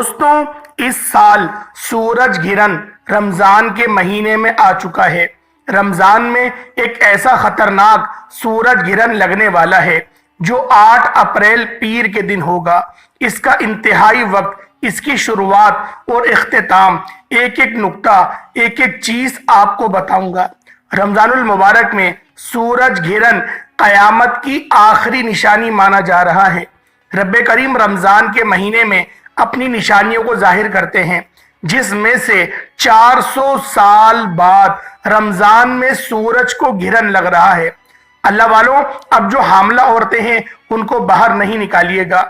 دوستوں، اس سال سورج گرہن رمضان کے مہینے میں آ چکا ہے۔ رمضان میں ایک ایسا خطرناک سورج گرہن لگنے والا ہے جو 8 اپریل پیر کے دن ہوگا۔ اس کا انتہائی وقت، اس کی شروعات اور اختتام، ایک ایک نقطہ، ایک ایک چیز آپ کو بتاؤں گا۔ رمضان المبارک میں سورج گرہن قیامت کی آخری نشانی مانا جا رہا ہے۔ رب کریم رمضان کے مہینے میں اپنی نشانیوں کو ظاہر کرتے ہیں، جس میں سے 400 سال بعد رمضان میں سورج کو گرہن لگ رہا ہے۔ اللہ والوں، اب جو حاملہ عورتیں ہیں ان کو باہر نہیں نکالیے گا۔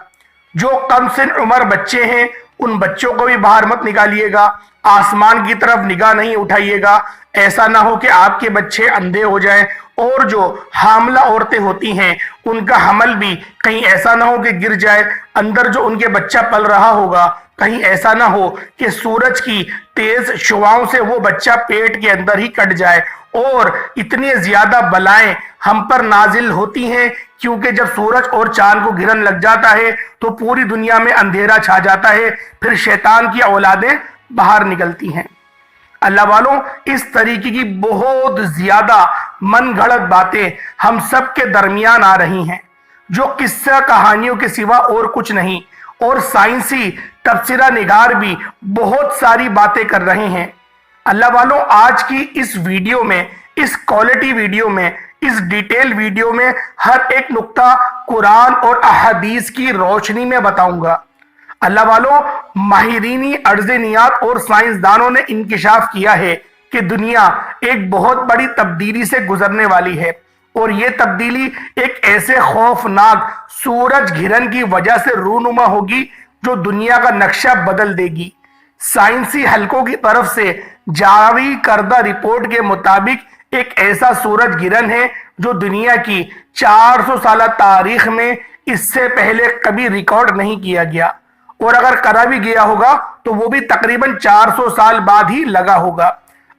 جو کم سن عمر بچے ہیں ان بچوں کو بھی باہر مت نکالیے گا۔ آسمان کی طرف نگاہ نہیں اٹھائیے گا، ایسا نہ ہو کہ آپ کے بچے اندھے ہو جائیں۔ اور جو حاملہ عورتیں ہوتی ہیں ان کا حمل بھی کہیں ایسا نہ ہو کہ گر جائے، اندر جو ان کے بچہ پل رہا ہوگا کہیں ایسا نہ ہو کہ سورج کی تیز شعاؤں سے وہ بچہ پیٹ کے اندر ہی کٹ جائے۔ اور اتنی زیادہ بلائیں ہم پر نازل ہوتی ہیں کیونکہ جب سورج اور چاند کو گرہن لگ جاتا ہے تو پوری دنیا میں اندھیرا چھا جاتا ہے، پھر شیطان کی اولادیں باہر نکلتی ہیں۔ اللہ والوں، اس طریقے کی بہت زیادہ من گھڑت باتیں ہم سب کے درمیان آ رہی ہیں جو قصہ کہانیوں کے سوا اور کچھ نہیں، اور سائنسی تبصرہ نگار بھی بہت ساری باتیں کر رہے ہیں۔ اللہ والوں، آج کی اس ویڈیو میں، اس کوالٹی ویڈیو میں، اس ڈیٹیل ویڈیو میں ہر ایک نقطہ قرآن اور احادیث کی روشنی میں بتاؤں گا۔ اللہ والوں، ماہرینی ارضیات اور سائنسدانوں نے انکشاف کیا ہے کہ دنیا ایک بہت بڑی تبدیلی سے گزرنے والی ہے، اور یہ تبدیلی ایک ایسے خوفناک سورج گرہن کی وجہ سے رونما ہوگی جو دنیا کا نقشہ بدل دے گی۔ سائنسی حلقوں کی طرف سے جاری کردہ رپورٹ کے مطابق ایک ایسا سورج گرہن ہے جو دنیا کی 400 سالہ تاریخ میں اس سے پہلے کبھی ریکارڈ نہیں کیا گیا، اور اگر کرا بھی گیا ہوگا تو وہ بھی تقریباً 400 سال بعد ہی لگا ہوگا۔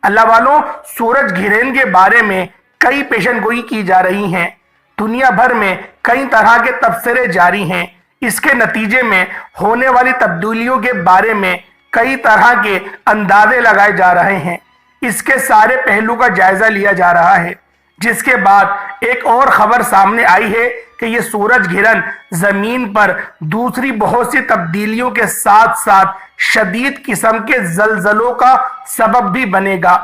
اللہ والوں، سورج گرہن کے بارے میں کئی پیشن گوئی کی جا رہی ہیں۔ دنیا بھر میں کئی طرح کے تبصرے جاری ہیں۔ اس کے نتیجے میں ہونے والی تبدیلیوں کے بارے میں کئی طرح کے اندازے لگائے جا رہے ہیں۔ اس کے سارے پہلو کا جائزہ لیا جا رہا ہے، جس کے بعد ایک اور خبر سامنے آئی ہے کہ یہ سورج گرہن زمین پر دوسری بہت سی تبدیلیوں کے ساتھ ساتھ شدید قسم کے زلزلوں کا سبب بھی بنے گا۔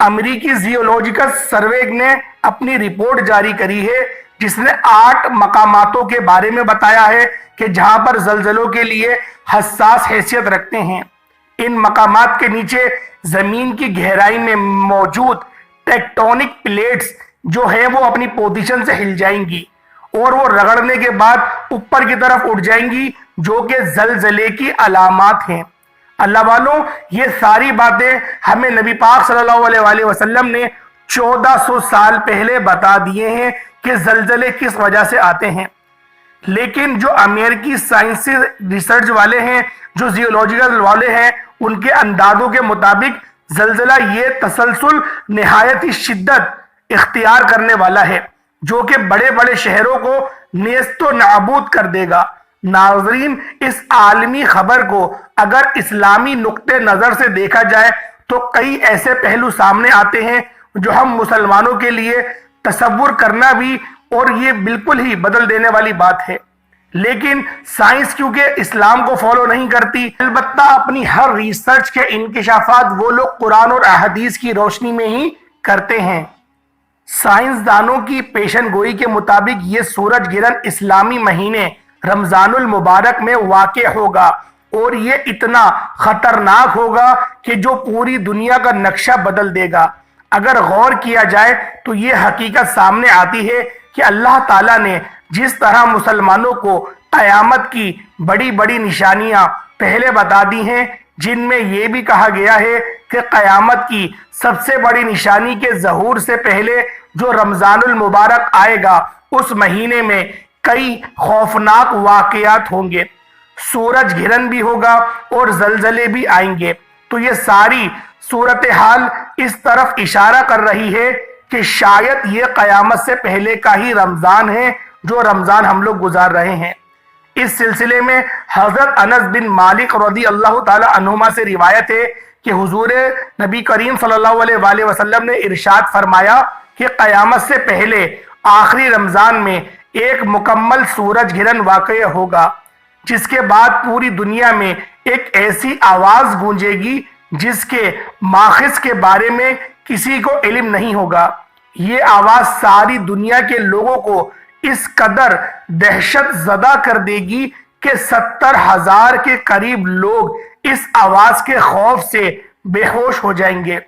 امریکی زیولوجیکل سروے نے اپنی رپورٹ جاری کری ہے جس نے 8 مقاماتوں کے بارے میں بتایا ہے کہ جہاں پر زلزلوں کے لیے حساس حیثیت رکھتے ہیں۔ ان مقامات کے نیچے زمین کی گہرائی میں موجود ٹیکٹونک پلیٹس جو ہیں وہ اپنی پوزیشن سے ہل جائیں گی اور وہ رگڑنے کے بعد اوپر کی طرف اٹھ جائیں گی، جو کہ زلزلے کی علامات ہیں۔ اللہ والوں، یہ ساری باتیں ہمیں نبی پاک صلی اللہ علیہ وسلم نے 1400 سال پہلے بتا دیے ہیں کہ زلزلے کس وجہ سے آتے ہیں، لیکن جو امریکی سائنسی ریسرچ والے ہیں، جو زیولوجیکل والے ہیں، ان کے اندازوں کے مطابق زلزلہ یہ تسلسل نہایت ہی شدت اختیار کرنے والا ہے جو کہ بڑے بڑے شہروں کو نیست و نابود کر دے گا۔ ناظرین، اس عالمی خبر کو اگر اسلامی نقطہ نظر سے دیکھا جائے تو کئی ایسے پہلو سامنے آتے ہیں جو ہم مسلمانوں کے لیے تصور کرنا بھی اور یہ بالکل ہی بدل دینے والی بات ہے، لیکن سائنس کیونکہ اسلام کو فالو نہیں کرتی، البتہ اپنی ہر ریسرچ کے انکشافات وہ لوگ قرآن اور احادیث کی روشنی میں ہی کرتے ہیں۔ سائنسدانوں کی پیشن گوئی کے مطابق یہ سورج گرہن اسلامی مہینے رمضان المبارک میں واقع ہوگا، اور یہ اتنا خطرناک ہوگا کہ جو پوری دنیا کا نقشہ بدل دے گا۔ اگر غور کیا جائے تو یہ حقیقت سامنے آتی ہے کہ اللہ تعالیٰ نے جس طرح مسلمانوں کو قیامت کی بڑی بڑی نشانیاں پہلے بتا دی ہیں، جن میں یہ بھی کہا گیا ہے کہ قیامت کی سب سے بڑی نشانی کے ظہور سے پہلے جو رمضان المبارک آئے گا اس مہینے میں کئی خوفناک واقعات ہوں گے، سورج گرہن بھی ہوگا اور زلزلے بھی آئیں گے۔ تو یہ ساری صورتحال اس طرف اشارہ کر رہی ہے کہ شاید یہ قیامت سے پہلے کا ہی رمضان ہے جو رمضان ہم لوگ گزار رہے ہیں۔ اس سلسلے میں حضرت انس بن مالک رضی اللہ تعالی عنہما سے روایت ہے کہ حضور نبی کریم صلی اللہ علیہ وآلہ وسلم نے ارشاد فرمایا کہ قیامت سے پہلے آخری رمضان میں ایک مکمل سورج گرہن واقع ہوگا، جس کے بعد پوری دنیا میں ایک ایسی آواز گونجے گی جس کے ماخذ کے بارے میں کسی کو علم نہیں ہوگا۔ یہ آواز ساری دنیا کے لوگوں کو اس قدر دہشت زدہ کر دے گی کہ 70,000 کے قریب لوگ اس آواز کے خوف سے بے ہوش ہو جائیں گے۔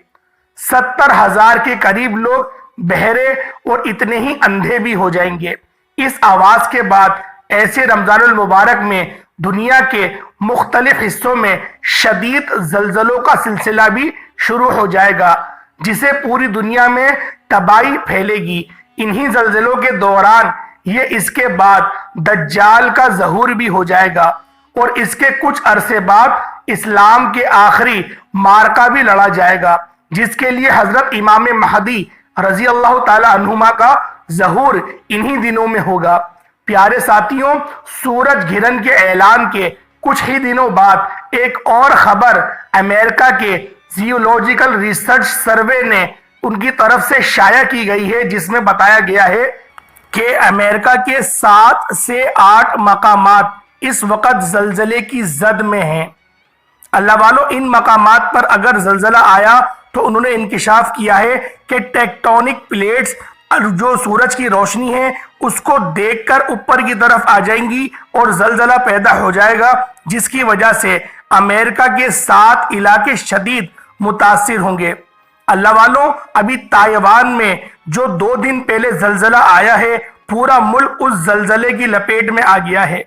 70,000 کے قریب لوگ بہرے اور اتنے ہی اندھے بھی ہو جائیں گے۔ اس آواز کے بعد ایسے رمضان المبارک میں دنیا کے مختلف حصوں میں شدید زلزلوں کا سلسلہ بھی شروع ہو جائے گا، جسے پوری دنیا میں تباہی پھیلے گی۔ انہی زلزلوں کے دوران یہ اس کے بعد دجال کا ظہور بھی ہو جائے گا، اور اس کے کچھ عرصے بعد اسلام کے آخری معرکہ بھی لڑا جائے گا، جس کے لیے حضرت امام مہدی رضی اللہ تعالی عنہما کا ظہور انہی دنوں میں ہوگا۔ پیارے ساتھیوں، سورج گرہن کے اعلان کے کچھ ہی دنوں بعد ایک اور خبر امریکہ کے زیولوجیکل ریسرچ سروے نے ان کی طرف سے شائع کی گئی ہے، جس میں بتایا گیا ہے کہ امریکہ کے 7 سے 8 مقامات اس وقت زلزلے کی زد میں ہیں۔ اللہ والو، ان مقامات پر اگر زلزلہ آیا تو انہوں نے انکشاف کیا ہے کہ ٹیکٹونک پلیٹس جو سورج کی روشنی ہے اس کو دیکھ کر اوپر کی طرف آ جائیں گی اور زلزلہ پیدا ہو جائے گا، جس کی وجہ سے امریکہ کے 7 علاقے شدید متاثر ہوں گے۔ اللہ والوں، ابھی تائیوان میں جو 2 دن پہلے زلزلہ آیا ہے، پورا ملک اس زلزلے کی لپیٹ میں آ گیا ہے۔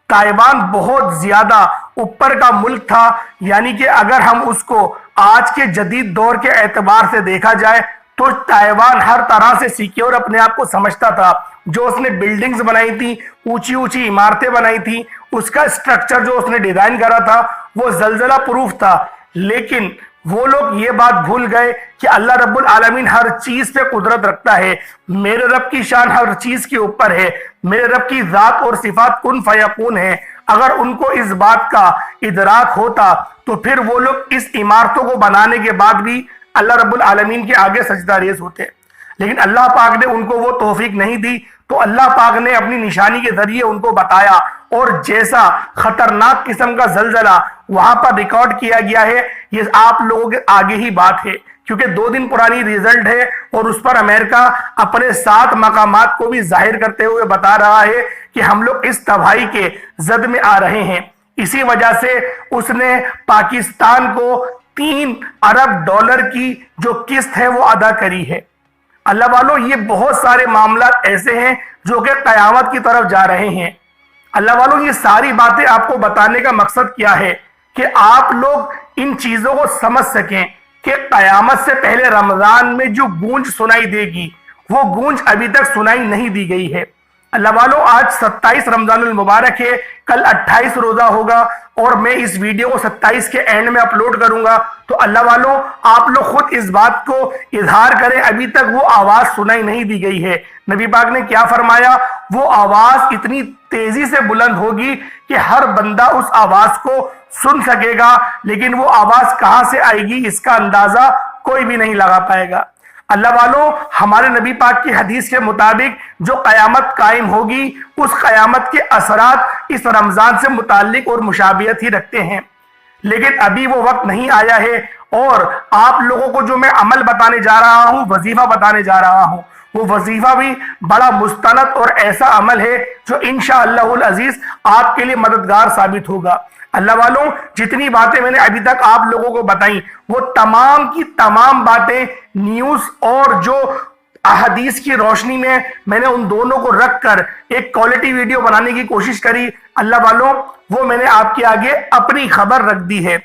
تائیوان بہت زیادہ اوپر کا ملک تھا، یعنی کہ اگر ہم اس کو آج کے جدید دور کے اعتبار سے دیکھا جائے تو تائیوان ہر طرح سے سیکیور اپنے آپ کو سمجھتا تھا۔ جو اس نے بلڈنگز بنائی تھی، اونچی اونچی عمارتیں بنائی تھی، اس کا سٹرکچر جو اس نے ڈیزائن کرا تھا وہ زلزلہ پروف تھا۔ لیکن وہ لوگ یہ بات بھول گئے کہ اللہ رب العالمین ہر چیز پہ قدرت رکھتا ہے، میرے رب کی شان ہر چیز کے اوپر ہے، میرے رب کی ذات اور صفات کن فیکون ہے۔ اگر ان کو اس بات کا ادراک ہوتا تو پھر وہ لوگ اس عمارتوں کو بنانے کے بعد بھی اللہ رب العالمین کے آگے سجدہ ریز ہوتے، لیکن اللہ پاک نے ان کو وہ توفیق نہیں دی، تو اللہ پاک نے اپنی نشانی کے ذریعے ان کو بتایا، اور جیسا خطرناک قسم کا زلزلہ وہاں پر ریکارڈ کیا گیا ہے، یہ آپ لوگوں کے آگے ہی بات ہے، کیونکہ 2 دن پرانی ریزلٹ ہے، اور اس پر امریکہ اپنے 7 مقامات کو بھی ظاہر کرتے ہوئے بتا رہا ہے کہ ہم لوگ اس تباہی کے زد میں آ رہے ہیں۔ اسی وجہ سے اس نے پاکستان کو 3 ارب ڈالر کی جو قسط ہے وہ ادا کری ہے۔ اللہ والو، یہ بہت سارے معاملات ایسے ہیں جو کہ قیامت کی طرف جا رہے ہیں۔ اللہ والو، یہ ساری باتیں آپ کو بتانے کا مقصد کیا ہے کہ آپ لوگ ان چیزوں کو سمجھ سکیں کہ قیامت سے پہلے رمضان میں جو گونج سنائی دے گی وہ گونج ابھی تک سنائی نہیں دی گئی ہے۔ اللہ والو، آج 27 رمضان المبارک ہے، کل 28 روزہ ہوگا، اور میں اس ویڈیو کو 27 کے اینڈ میں اپلوڈ کروں گا، تو اللہ والو آپ لوگ خود اس بات کو اظہار کریں، ابھی تک وہ آواز سنائی نہیں دی گئی ہے۔ نبی پاک نے کیا فرمایا؟ وہ آواز اتنی تیزی سے بلند ہوگی کہ ہر بندہ اس آواز کو سن سکے گا، لیکن وہ آواز کہاں سے آئے گی اس کا اندازہ کوئی بھی نہیں لگا پائے گا۔ اللہ والوں، ہمارے نبی پاک کی حدیث کے مطابق جو قیامت قائم ہوگی، اس قیامت کے اثرات اس رمضان سے متعلق اور مشابہت ہی رکھتے ہیں، لیکن ابھی وہ وقت نہیں آیا ہے، اور آپ لوگوں کو جو میں عمل بتانے جا رہا ہوں، وظیفہ بتانے جا رہا ہوں، وہ وظیفہ بھی بڑا مستند اور ایسا عمل ہے جو انشاءاللہ العزیز آپ کے لیے مددگار ثابت ہوگا۔ اللہ والوں، جتنی باتیں میں نے ابھی تک آپ لوگوں کو بتائیں، وہ تمام کی تمام باتیں نیوز اور جو احادیث کی روشنی میں نے ان دونوں کو رکھ کر ایک کوالٹی ویڈیو بنانے کی کوشش کری۔ اللہ والوں، وہ میں نے آپ کے آگے اپنی خبر رکھ دی ہے۔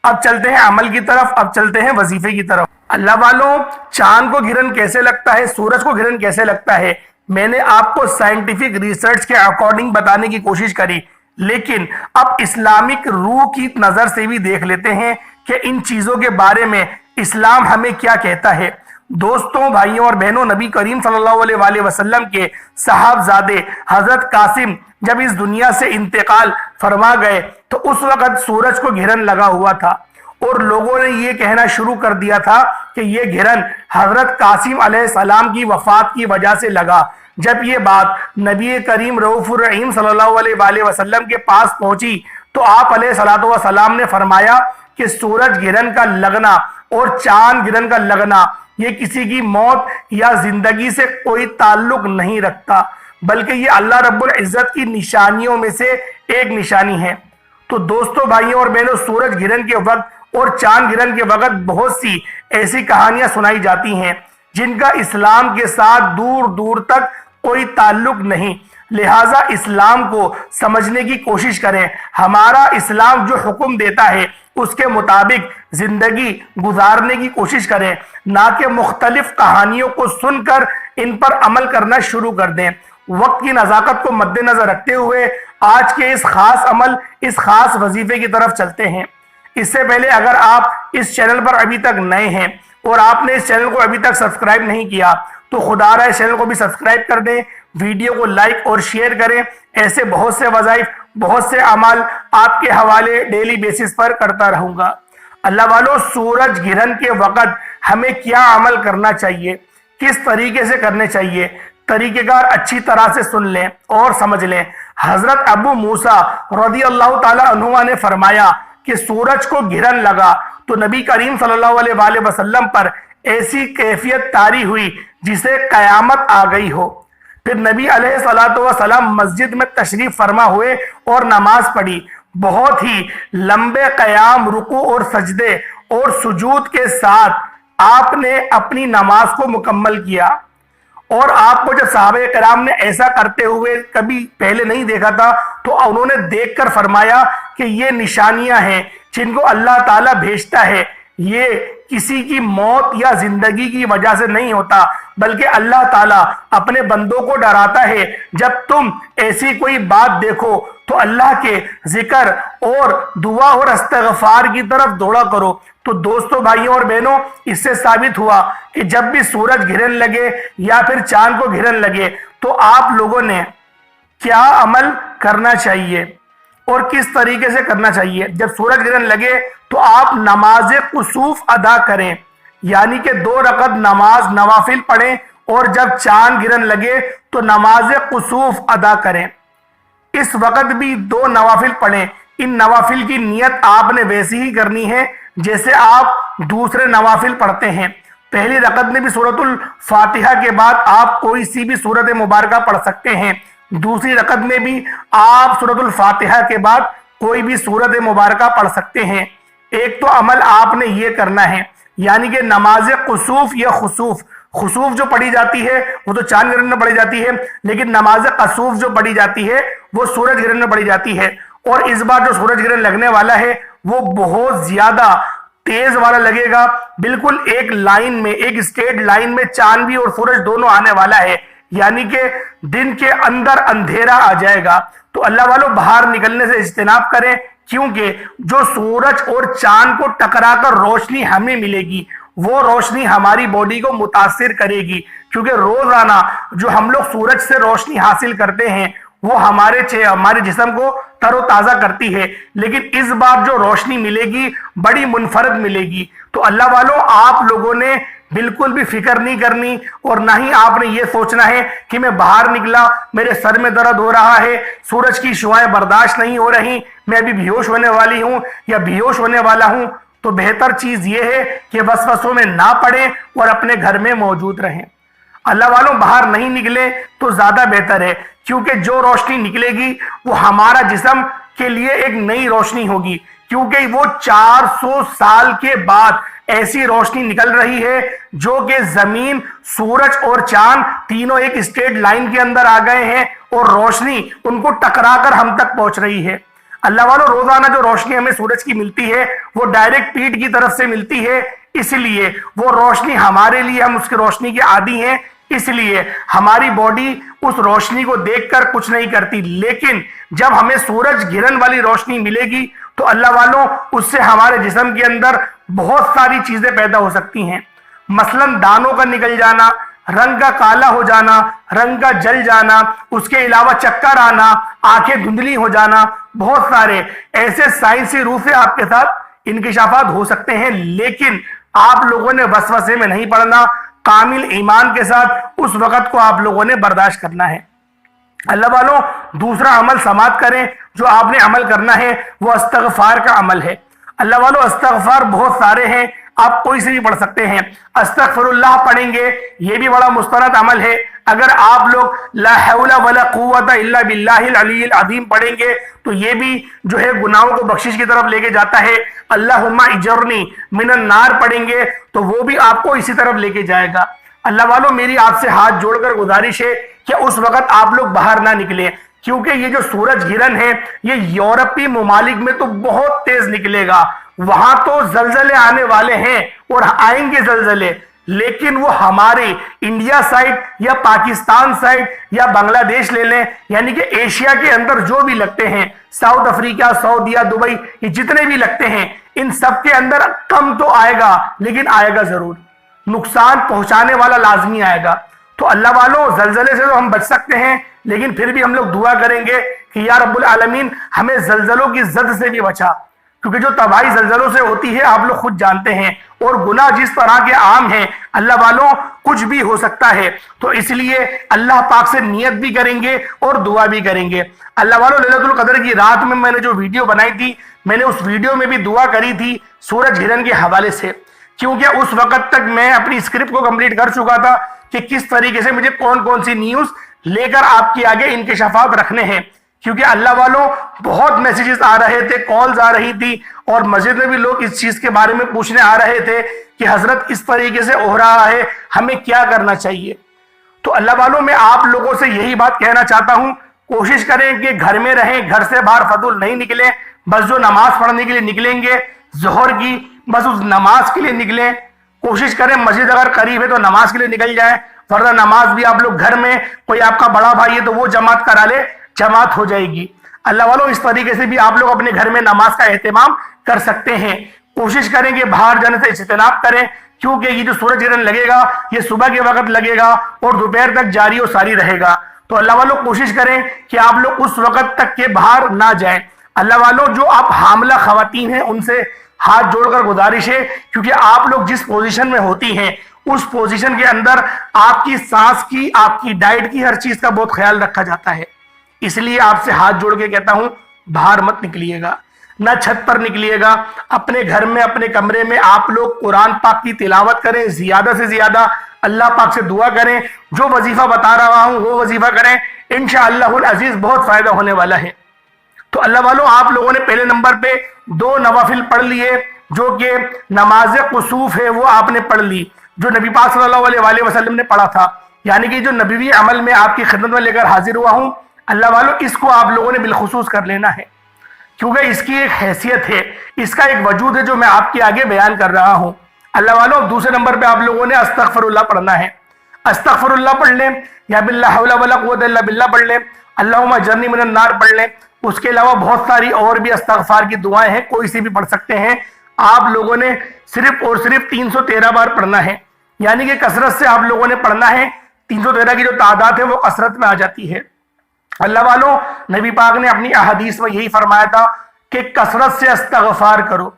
اب چلتے ہیں عمل کی طرف، اب چلتے ہیں وظیفے کی طرف۔ اللہ والوں، چاند کو گرہن کیسے لگتا ہے، سورج کو گرہن کیسے لگتا ہے، میں نے آپ کو سائنٹیفک ریسرچ کے اکارڈنگ بتانے کی کوشش کری، لیکن اب اسلامک روح کی نظر سے بھی دیکھ لیتے ہیں کہ ان چیزوں کے بارے میں اسلام ہمیں کیا کہتا ہے۔ دوستوں، بھائیوں اور بہنوں، نبی کریم صلی اللہ علیہ وآلہ وسلم کے صاحبزادے حضرت قاسم جب اس دنیا سے انتقال فرما گئے تو اس وقت سورج کو گھرن لگا ہوا تھا اور لوگوں نے یہ کہنا شروع کر دیا تھا کہ یہ گھرن حضرت قاسم علیہ السلام کی وفات کی وجہ سے لگا۔ جب یہ بات نبی کریم رؤوف الرحیم صلی اللہ علیہ وآلہ وسلم کے پاس پہنچی تو آپ علیہ الصلوۃ والسلام نے فرمایا کہ سورج گرہن کا لگنا اور چاند گرہن کا لگنا یہ کسی کی موت یا زندگی سے کوئی تعلق نہیں رکھتا، بلکہ یہ اللہ رب العزت کی نشانیوں میں سے ایک نشانی ہے۔ تو دوستو، بھائیوں اور بہنوں، سورج گرہن کے وقت اور چاند گرہن کے وقت بہت سی ایسی کہانیاں سنائی جاتی ہیں جن کا اسلام کے ساتھ دور دور تک کوئی تعلق نہیں، لہٰذا اسلام کو سمجھنے کی کوشش کریں۔ ہمارا اسلام جو حکم دیتا ہے اس کے مطابق زندگی گزارنے کی کوشش کریں، نہ کہ مختلف کہانیوں کو سن کر ان پر عمل کرنا شروع کر دیں۔ وقت کی نزاکت کو مد نظر رکھتے ہوئے آج کے اس خاص عمل، اس خاص وظیفے کی طرف چلتے ہیں۔ اس سے پہلے اگر آپ اس چینل پر ابھی تک نئے ہیں اور آپ نے اس چینل کو ابھی تک سبسکرائب نہیں کیا تو خدا رہا اس چینل کو بھی سبسکرائب کر دیں، ویڈیو کو لائک اور شیئر کریں۔ ایسے بہت سے وظائف، بہت سے اعمال آپ کے حوالے ڈیلی بیسس پر کرتا رہوں گا۔ اللہ والوں، سورج گرہن کے وقت ہمیں کیا عمل کرنا چاہیے، کس طریقے سے کرنے چاہیے، طریقہ کار اچھی طرح سے سن لیں اور سمجھ لیں۔ حضرت ابو موسیٰ رضی اللہ تعالی عنہ نے فرمایا کہ سورج کو گرہن لگا تو نبی کریم صلی اللہ علیہ وآلہ وسلم پر ایسی کیفیت طاری ہوئی جسے قیامت آ گئی ہو۔ پھر نبی علیہ الصلوۃ والسلام مسجد میں تشریف فرما ہوئے اور نماز پڑھی۔ بہت ہی لمبے قیام، رکوع اور سجدے اور سجود کے ساتھ آپ نے اپنی نماز کو مکمل کیا، اور آپ کو جب صحابہ کرام نے ایسا کرتے ہوئے کبھی پہلے نہیں دیکھا تھا تو انہوں نے دیکھ کر فرمایا کہ یہ نشانیاں ہیں جن کو اللہ تعالیٰ بھیجتا ہے، یہ کسی کی موت یا زندگی کی وجہ سے نہیں ہوتا، بلکہ اللہ تعالیٰ اپنے بندوں کو ڈراتا ہے۔ جب تم ایسی کوئی بات دیکھو تو اللہ کے ذکر اور دعا اور استغفار کی طرف دوڑا کرو۔ تو دوستو، بھائیوں اور بہنوں، اس سے ثابت ہوا کہ جب بھی سورج گرہن لگے یا پھر چاند کو گرہن لگے تو آپ لوگوں نے کیا عمل کرنا چاہیے اور کس طریقے سے کرنا چاہیے۔ جب سورج گرہن لگے تو آپ نماز کسوف ادا کریں، یعنی کہ 2 رکعت نماز نوافل پڑھیں، اور جب چاند گرہن لگے تو نماز کسوف ادا کریں۔ اس وقت بھی 2 نوافل پڑھیں۔ ان نوافل کی نیت آپ نے ویسی ہی کرنی ہے جیسے آپ دوسرے نوافل پڑھتے ہیں۔ پہلی رکعت میں بھی سورۃ الفاتحہ کے بعد آپ کوئی سی بھی سورت مبارکہ پڑھ سکتے ہیں، دوسری رکعت میں بھی آپ سورۃ الفاتحہ کے بعد کوئی بھی سورت مبارکہ پڑھ سکتے ہیں۔ ایک تو عمل آپ نے یہ کرنا ہے، یعنی کہ نماز کسوف یا خسوف جو پڑھی جاتی ہے وہ تو چاند گرہن میں پڑھی جاتی ہے، لیکن نماز کسوف جو پڑھی جاتی ہے وہ سورج گرہن میں پڑھی جاتی ہے۔ اور اس بار جو سورج گرہن لگنے والا ہے وہ بہت زیادہ تیز والا لگے گا، بالکل ایک لائن میں، ایک اسٹریٹ لائن میں چاند بھی اور سورج دونوں آنے والا ہے، یعنی کہ دن کے اندر اندھیرا آ جائے گا۔ تو اللہ والوں، باہر نکلنے سے اجتناب کریں، کیونکہ جو سورج اور چاند کو ٹکرا کر روشنی ہمیں ملے گی وہ روشنی ہماری باڈی کو متاثر کرے گی، کیونکہ روزانہ جو ہم لوگ سورج سے روشنی حاصل کرتے ہیں وہ ہمارے جسم کو تر و تازہ کرتی ہے، لیکن اس بار جو روشنی ملے گی بڑی منفرد ملے گی۔ تو اللہ والوں، آپ لوگوں نے بالکل بھی فکر نہیں کرنی، اور نہ ہی آپ نے یہ سوچنا ہے کہ میں باہر نکلا، میرے سر میں درد ہو رہا ہے، سورج کی شعائیں برداشت نہیں ہو رہی، میں ابھی بے ہوش ہونے والی ہوں یا بے ہوش ہونے والا ہوں۔ تو بہتر چیز یہ ہے کہ وسوسوں میں نہ پڑیں اور اپنے گھر میں موجود رہیں۔ اللہ والوں، باہر نہیں نکلے تو زیادہ بہتر ہے، کیونکہ جو روشنی نکلے گی وہ ہمارا جسم کے لیے ایک نئی روشنی ہوگی، کیونکہ وہ 400 سال کے بعد ایسی روشنی نکل رہی ہے جو کہ زمین، سورج اور چاند تینوں ایک اسٹریٹ لائن کے اندر آ گئے ہیں اور روشنی ان کو ٹکرا کر ہم تک پہنچ رہی ہے۔ اللہ والوں، روزانہ جو روشنی ہمیں سورج کی ملتی ہے وہ ڈائریکٹ پیٹھ کی طرف سے ملتی ہے، اس لیے وہ روشنی ہمارے لیے، ہم اس کی روشنی کے عادی ہیں، اس لیے ہماری باڈی اس روشنی کو دیکھ کر کچھ نہیں کرتی۔ لیکن جب ہمیں سورج گرہن والی روشنی ملے گی تو اللہ والوں، اس سے ہمارے جسم کے اندر بہت ساری چیزیں پیدا ہو سکتی ہیں، مثلا دانوں کا نکل جانا، رنگ کا کالا ہو جانا، رنگ کا جل جانا، اس کے علاوہ چکر آنا، آنکھیں دھندلی ہو جانا، بہت سارے ایسے سائنسی روپ سے آپ کے ساتھ انکشافات ہو سکتے ہیں، لیکن آپ لوگوں نے وسوسے میں نہیں پڑنا، کامل ایمان کے ساتھ اس وقت کو آپ لوگوں نے برداشت کرنا ہے۔ اللہ والوں، دوسرا عمل سماعت کریں جو آپ نے عمل کرنا ہے، وہ استغفار کا عمل ہے۔ اللہ والوں، استغفار بہت سارے ہیں، آپ کوئی سے بھی پڑھ سکتے ہیں۔ استغفر اللہ پڑھیں گے، یہ بھی بڑا مستند عمل ہے۔ اگر آپ لوگ لا حول ولا قوت الا باللہ العلی العظیم پڑھیں گے تو یہ بھی جو ہے گناہوں کو بخشش کی طرف لے کے جاتا ہے۔ اللہم اجرنی من النار پڑھیں گے تو وہ بھی آپ کو اسی طرف لے کے جائے گا۔ اللہ والوں، میری آپ سے ہاتھ جوڑ کر گزارش ہے کہ اس وقت آپ لوگ باہر نہ نکلیں، کیونکہ یہ جو سورج گرہن ہے یہ یورپی ممالک میں تو بہت تیز نکلے گا، وہاں تو زلزلے آنے والے ہیں اور آئیں گے زلزلے، لیکن وہ ہمارے انڈیا سائڈ یا پاکستان سائڈ یا بنگلہ دیش لے لیں، یعنی کہ ایشیا کے اندر جو بھی لگتے ہیں، ساؤتھ افریقہ، سعودیہ، دبئی، یہ جتنے بھی لگتے ہیں، ان سب کے اندر کم تو آئے گا لیکن آئے گا ضرور، نقصان پہنچانے والا لازمی آئے گا۔ تو اللہ والوں، زلزلے سے تو ہم بچ سکتے ہیں، لیکن پھر بھی ہم لوگ دعا کریں گے کہ یا رب العالمین ہمیں زلزلوں کی زد سے بھی بچا، کیونکہ جو تباہی زلزلوں سے ہوتی ہے آپ لوگ خود جانتے ہیں، اور گناہ جس طرح کے عام ہیں اللہ والوں کچھ بھی ہو سکتا ہے، تو اس لیے اللہ پاک سے نیت بھی کریں گے اور دعا بھی کریں گے۔ اللہ والوں، لیلۃ القدر کی رات میں نے جو ویڈیو بنائی تھی، میں نے اس ویڈیو میں بھی دعا کری تھی سورج گرہن کے حوالے سے، کیونکہ اس وقت تک میں اپنی اسکرپٹ کو کمپلیٹ کر چکا تھا کہ کس طریقے سے مجھے کون کون سی نیوز لے کر آپ کے آگے انکشافات رکھنے ہیں، کیونکہ اللہ والوں بہت میسیجز آ رہے تھے، کالز آ رہی تھی، اور مسجد میں بھی لوگ اس چیز کے بارے میں پوچھنے آ رہے تھے کہ حضرت اس طریقے سے ہو رہا ہے، ہمیں کیا کرنا چاہیے۔ تو اللہ والوں، میں آپ لوگوں سے یہی بات کہنا چاہتا ہوں، کوشش کریں کہ گھر میں رہیں، گھر سے باہر فضول نہیں نکلیں، بس جو نماز پڑھنے کے لیے نکلیں گے ظہر کی، بس اس نماز کے لیے نکلیں، کوشش کریں مسجد اگر قریب ہے تو نماز کے لیے نکل جائیں، ورنہ نماز بھی آپ لوگ گھر میں، کوئی آپ کا بڑا بھائی ہے تو وہ جماعت کرا لے، جماعت ہو جائے گی۔ اللہ والوں، اس طریقے سے بھی آپ لوگ اپنے گھر میں نماز کا اہتمام کر سکتے ہیں۔ کوشش کریں کہ باہر جانے سے اجتناب کریں، کیونکہ یہ جو سورج گرہن لگے گا یہ صبح کے وقت لگے گا اور دوپہر تک جاری و ساری رہے گا، تو اللہ والوں کوشش کریں کہ آپ لوگ اس وقت تک کے باہر نہ جائیں۔ اللہ والوں، جو آپ حاملہ خواتین ہیں ان سے ہاتھ جوڑ کر گزارش ہے، کیونکہ آپ لوگ جس پوزیشن میں ہوتی ہیں اس پوزیشن کے اندر آپ کی سانس کی، آپ کی ڈائٹ کی، ہر چیز کا بہت خیال رکھا جاتا ہے، اس لیے آپ سے ہاتھ جوڑ کے کہتا ہوں باہر مت نکلیے گا، نہ چھت پر نکلیے گا، اپنے گھر میں، اپنے کمرے میں آپ لوگ قرآن پاک کی تلاوت کریں، زیادہ سے زیادہ اللہ پاک سے دعا کریں، جو وظیفہ بتا رہا ہوں وہ وظیفہ کریں، انشاءاللہ العزیز بہت فائدہ ہونے والا ہے۔ تو اللہ والوں، آپ لوگوں نے پہلے نمبر پہ 2 نوافل پڑھ لیے، جو کہ نماز کسوف ہے وہ آپ نے پڑھ لی، جو نبی پاک صلی اللہ علیہ وآلہ وسلم نے پڑھا تھا، یعنی کہ جو نبوی عمل میں آپ کی خدمت میں لے کر حاضر ہوا ہوں، اللہ والوں اس کو آپ لوگوں نے بالخصوص کر لینا ہے، کیونکہ اس کی ایک حیثیت ہے، اس کا ایک وجود ہے جو میں آپ کے آگے بیان کر رہا ہوں۔ اللہ والوں، دوسرے نمبر پہ آپ لوگوں نے استغفر اللہ پڑھنا ہے، استغفر اللہ پڑھ لیں، یا باللہ حول ولا قوت الا باللہ پڑھ لیں، اللہم اجرنی من النار پڑھ لیں، اس کے علاوہ بہت ساری اور بھی استغفار کی دعائیں ہیں، کوئی سی بھی پڑھ سکتے ہیں۔ آپ لوگوں نے صرف اور صرف 313 بار پڑھنا ہے، یعنی کہ کثرت سے آپ لوگوں نے پڑھنا ہے، 313 کی جو تعداد ہے وہ کثرت میں آ جاتی ہے۔ اللہ والوں، نبی پاک نے اپنی احادیث میں یہی فرمایا تھا کہ کثرت سے استغفار کرو،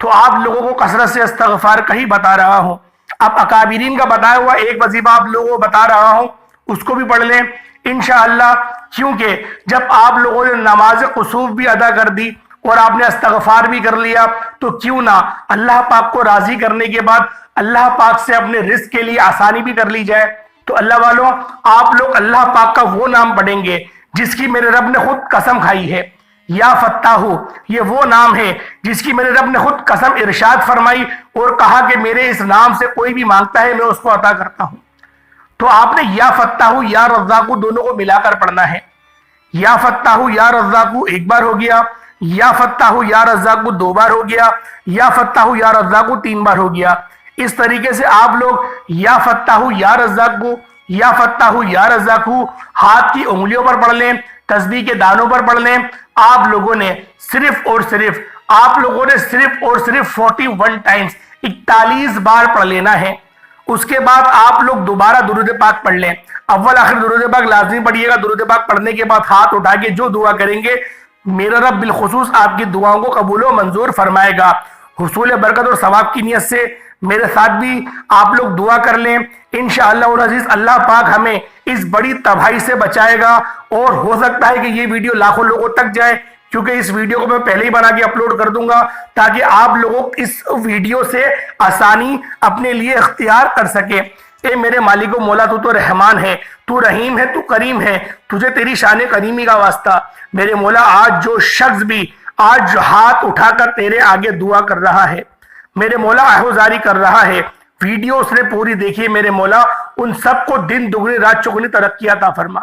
تو آپ لوگوں کو کثرت سے استغفار کا ہی بتا رہا ہوں۔ اب اکابرین کا بتایا ہوا ایک وظیفہ آپ لوگوں کو بتا رہا ہوں، اس کو بھی پڑھ لیں انشاءاللہ، کیونکہ جب آپ لوگوں نے نماز قصوف بھی ادا کر دی اور آپ نے استغفار بھی کر لیا، تو کیوں نہ اللہ پاک کو راضی کرنے کے بعد اللہ پاک سے اپنے رزق کے لیے آسانی بھی کر لی جائے۔ تو اللہ والوں، آپ لوگ اللہ پاک کا وہ نام پڑھیں گے جس کی میرے رب نے خود قسم کھائی ہے، یا فتاحو، یہ وہ نام ہے جس کی میرے رب نے خود قسم ارشاد فرمائی اور کہا کہ میرے اس نام سے کوئی بھی مانگتا ہے میں اس کو عطا کرتا ہوں۔ تو آپ نے یا فتاحو یا رزاقو دونوں کو ملا کر پڑھنا ہے، یا فتاحو یا رزاقو ایک بار ہو گیا، یا فتاحو یا رزاقو 2 بار ہو گیا، یا فتاحو یا رزاقو 3 بار ہو گیا۔ اس طریقے سے آپ لوگ یا فتاحو یا رزاقو، یا فتاحو یا رزاقو ہاتھ کی انگلیوں پر پڑھ لیں، تسبیح کے دانوں پر پڑھ لیں۔ آپ لوگوں نے صرف اور صرف 41 ٹائمز 41 بار پڑھ لینا ہے۔ اس کے بعد آپ لوگ دوبارہ درود پاک پڑھ لیں. اول آخر درود پاک لازمی پڑھیے گا. درود پاک پڑھنے کے بعد ہاتھ اٹھا کے جو دعا کریں گے میرا رب بالخصوص آپ کی دعاؤں کو قبول و منظور فرمائے گا. حصول برکت اور ثواب کی نیت سے میرے ساتھ بھی آپ لوگ دعا کر لیں. انشاءاللہ العزیز اللہ پاک ہمیں اس بڑی تباہی سے بچائے گا. اور ہو سکتا ہے کہ یہ ویڈیو لاکھوں لوگوں تک جائے, کیونکہ اس ویڈیو کو میں پہلے ہی بنا کے اپلوڈ کر دوں گا تاکہ آپ لوگوں اس ویڈیو سے آسانی اپنے لیے اختیار کر سکیں. اے میرے مالک و مولا, تو رحمان ہے, تو رحیم ہے, تو کریم ہے, تجھے تیری شان کریمی کا واسطہ. میرے مولا آج جو شخص بھی آج ہاتھ اٹھا کر تیرے آگے دعا کر رہا ہے, میرے مولا آہوزاری کر رہا ہے, ویڈیو اس نے پوری دیکھی, میرے مولا ان سب کو دن دگنی رات چگنی ترقی عطا فرما.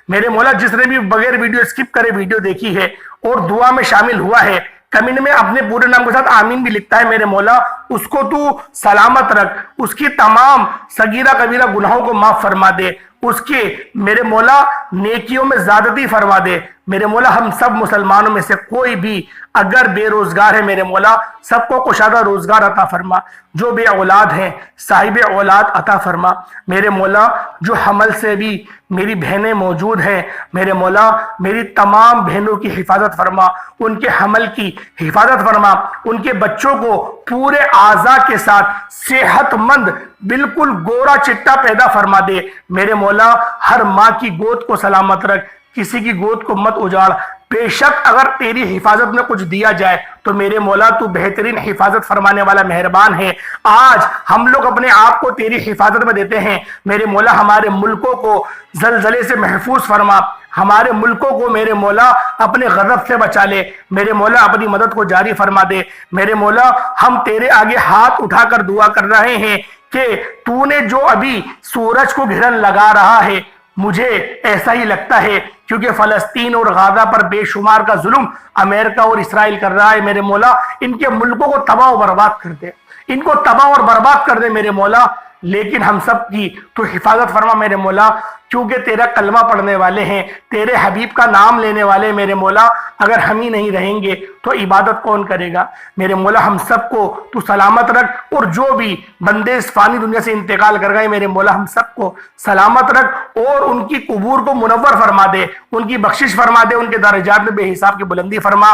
میرے مولا جس نے بھی بغیر ویڈیو اسکپ کرے ویڈیو دیکھی ہے اور دعا میں شامل ہوا ہے, کمنٹ میں اپنے پورے نام کے ساتھ آمین بھی لکھتا ہے, میرے مولا اس کو تو سلامت رکھ, اس کی تمام صغیرہ کبیرہ گناہوں کو معاف فرما دے, اس کے میرے مولا نیکیوں میں زیادتی فرما دے. میرے مولا ہم سب مسلمانوں میں سے کوئی بھی اگر بے روزگار ہے میرے مولا سب کو کشادہ روزگار عطا فرما. جو بے اولاد ہیں صاحب اولاد عطا فرما. میرے مولا جو حمل سے بھی میری بہنیں موجود ہیں میرے مولا میری تمام بہنوں کی حفاظت فرما, ان کے حمل کی حفاظت فرما, ان کے بچوں کو پورے اعضاء کے ساتھ صحت مند بالکل گورا چٹا پیدا فرما دے. میرے مولا ہر ماں کی گود کو سلامت رکھ, کسی کی گود کو مت اجاڑ. بے شک اگر تیری حفاظت میں کچھ دیا جائے تو میرے مولا تو بہترین حفاظت فرمانے والا مہربان ہے. آج ہم لوگ اپنے آپ کو تیری حفاظت میں دیتے ہیں. میرے مولا ہمارے ملکوں کو زلزلے سے محفوظ فرما, ہمارے ملکوں کو میرے مولا اپنے غضب سے بچا لے. میرے مولا اپنی مدد کو جاری فرما دے. میرے مولا ہم تیرے آگے ہاتھ اٹھا کر دعا کر رہے ہیں کہ تو نے جو ابھی سورج کو گھرن لگا رہا ہے, مجھے ایسا ہی لگتا ہے کیونکہ فلسطین اور غزہ پر بے شمار کا ظلم امریکہ اور اسرائیل کر رہا ہے. میرے مولا ان کے ملکوں کو تباہ و برباد کر دے, ان کو تباہ اور برباد کر دے میرے مولا. لیکن ہم سب کی تو حفاظت فرما میرے مولا, کیونکہ تیرا کلمہ پڑھنے والے ہیں, تیرے حبیب کا نام لینے والے میرے مولا. اگر ہم ہی نہیں رہیں گے تو عبادت کون کرے گا. میرے مولا ہم سب کو تو سلامت رکھ, اور جو بھی بندے اس فانی دنیا سے انتقال کر گئے میرے مولا ہم سب کو سلامت رکھ, اور ان کی قبور کو منور فرما دے, ان کی بخشش فرما دے, ان کے درجات میں بے حساب کی بلندی فرما.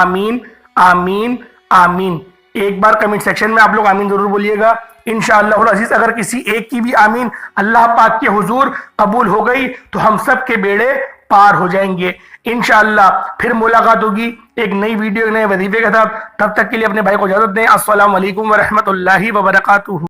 آمین آمین آمین. ایک بار کمنٹ سیکشن میں آپ لوگ آمین ضرور بولیے گا. انشاءاللہ العزیز اگر کسی ایک کی بھی آمین اللہ پاک کے حضور قبول ہو گئی تو ہم سب کے بیڑے پار ہو جائیں گے. انشاءاللہ پھر ملاقات ہوگی ایک نئی ویڈیو, ایک نئے وظیفے کے ساتھ. تب تک کے لیے اپنے بھائی کو اجازت دیں. السلام علیکم ورحمۃ اللہ وبرکاتہ.